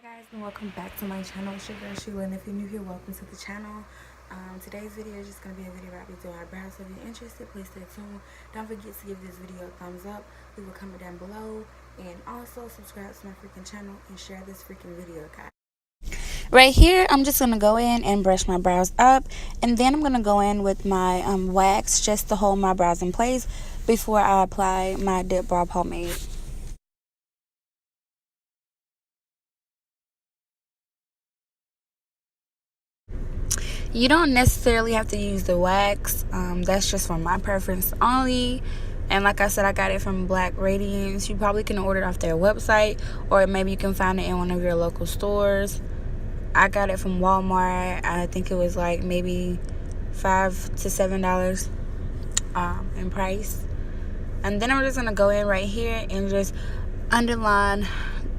Guys, and welcome back to my channel. It's your girl Sheila, and if you're new here, welcome to the channel. Today's video is just going to be a video about me doing eyebrows. So if you're interested, please stay tuned. Don't forget to give this video a thumbs up, leave a comment down below, and also subscribe to my freaking channel and share this freaking video, guys. Right here, I'm just going to go in and brush my brows up, and then I'm going to go in with my wax just to hold my brows in place before I apply my dip brow pomade. You don't necessarily have to use the wax. That's just for my preference only. And like I said, I got it from Black Radiance. You probably can order it off their website, or maybe you can find it in one of your local stores. I got it from Walmart. I think it was like maybe $5 to $7 in price. And then I'm just gonna go in right here and just underline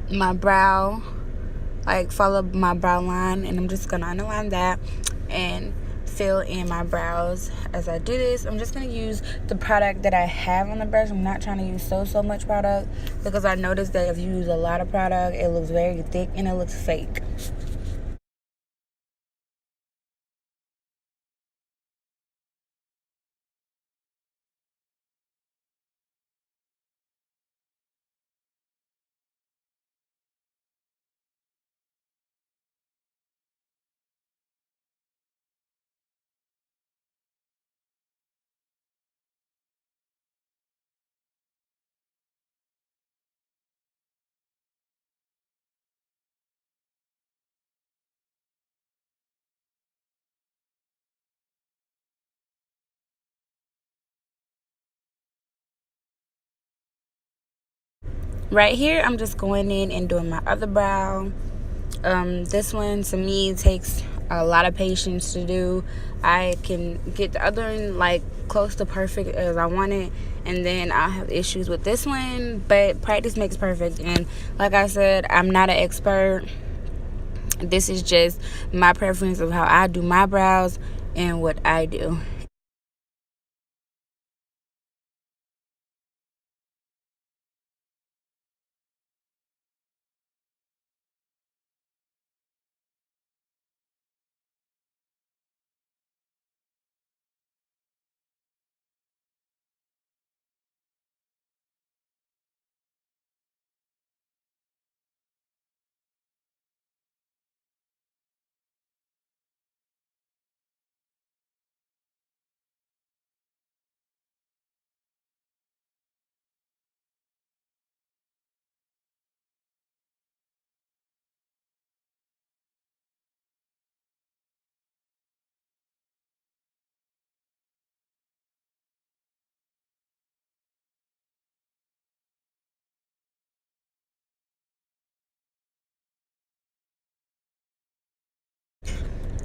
my brow, like follow my brow line, and I'm just gonna underline that and fill in my brows. As I do this, I'm just going to use the product that I have on the brush. I'm not trying to use so much product, because I noticed that if you use a lot of product, it looks very thick and it looks fake. Right here, I'm just going in and doing my other brow. This one, to me, takes a lot of patience to do. I can get the other one like close to perfect as I want it, and then I'll have issues with this one, but practice makes perfect. And like I said, I'm not an expert. This is just my preference of how I do my brows and what I do.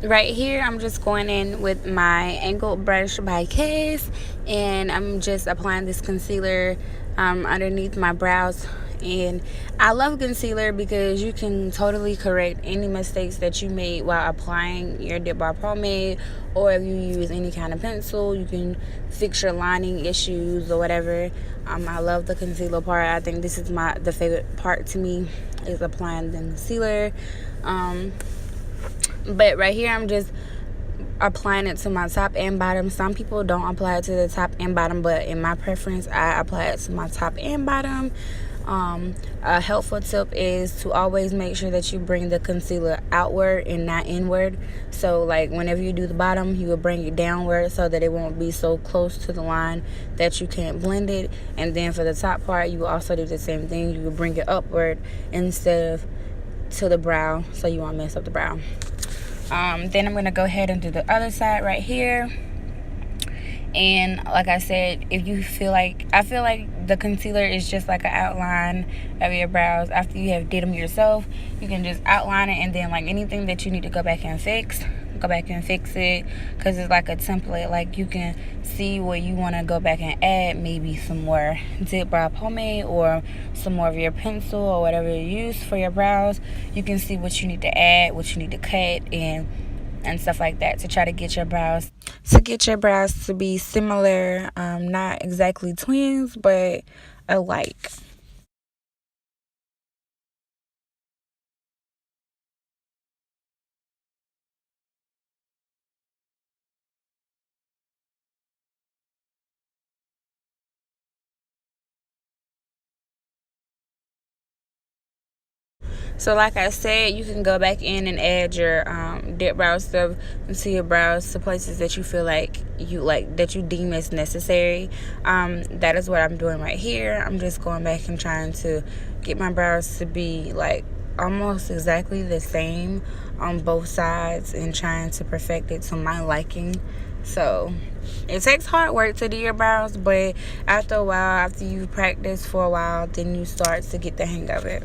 Right here, I'm just going in with my angled brush by Kiss, and I'm just applying this concealer underneath my brows. And I love concealer because you can totally correct any mistakes that you made while applying your dip brow pomade, or if you use any kind of pencil, you can fix your lining issues or whatever. I love the concealer part. I think this is the favorite part to me, is applying the concealer. But right here, I'm just applying it to my top and bottom. Some people don't apply it to the top and bottom, but in my preference, I apply it to my top and bottom. A helpful tip is to always make sure that you bring the concealer outward and not inward. So like whenever you do the bottom, you will bring it downward so that it won't be so close to the line that you can't blend it. And then for the top part, you will also do the same thing. You will bring it upward instead of to the brow, so you won't mess up the brow. Then I'm going to go ahead and do the other side right here. And like I said, if you feel like, I feel like the concealer is just like an outline of your brows. After you have did them yourself, you can just outline it, and then like anything that you need to go back and fix it, because it's like a template. Like you can see where you want to go back and add maybe some more dip brow pomade or some more of your pencil or whatever you use for your brows. You can see what you need to add, what you need to cut, and stuff like that, to try to get your brows to be similar, not exactly twins, but alike. So like I said, you can go back in and add your dip brow stuff into your brows to places that you feel like that you deem as necessary. That is what I'm doing right here. I'm just going back and trying to get my brows to be like almost exactly the same on both sides and trying to perfect it to my liking. So it takes hard work to do your brows, but after a while, after you practice for a while, then you start to get the hang of it.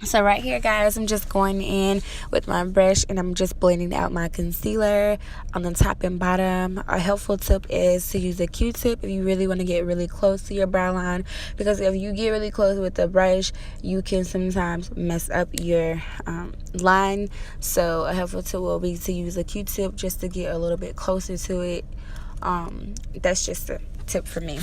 So right here, guys, I'm just going in with my brush and I'm just blending out my concealer on the top and bottom. A helpful tip is to use a Q-tip if you really want to get really close to your brow line, because if you get really close with the brush, you can sometimes mess up your line. So a helpful tip will be to use a Q-tip just to get a little bit closer to it. That's just a tip for me.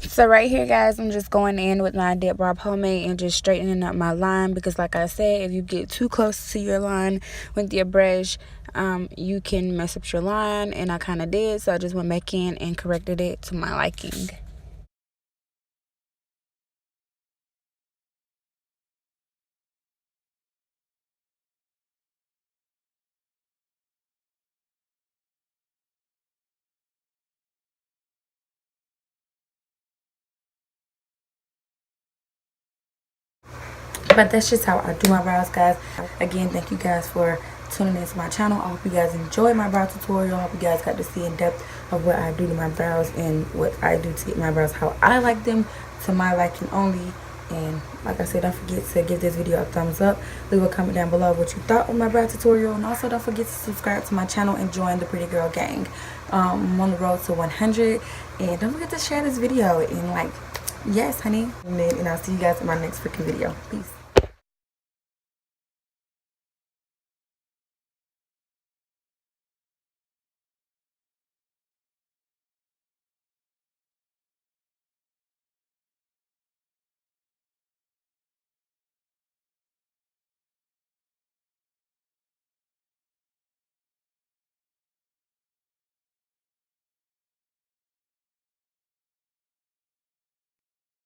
So right here, guys, I'm just going in with my dip brow pomade and just straightening up my line, because like I said, if you get too close to your line with your brush, you can mess up your line, and I kind of did. So I just went back in and corrected it to my liking. But that's just how I do my brows, guys. Again, thank you guys for tuning into my channel. I hope you guys enjoyed my brow tutorial. I hope you guys got to see in depth of what I do to my brows and what I do to get my brows how I like them, to my liking only. And like I said, don't forget to give this video a thumbs up. Leave a comment down below what you thought of my brow tutorial, and also don't forget to subscribe to my channel and join the Pretty Girl Gang. I'm on the road to 100, and don't forget to share this video. And like, yes honey, and I'll see you guys in my next freaking video. Peace.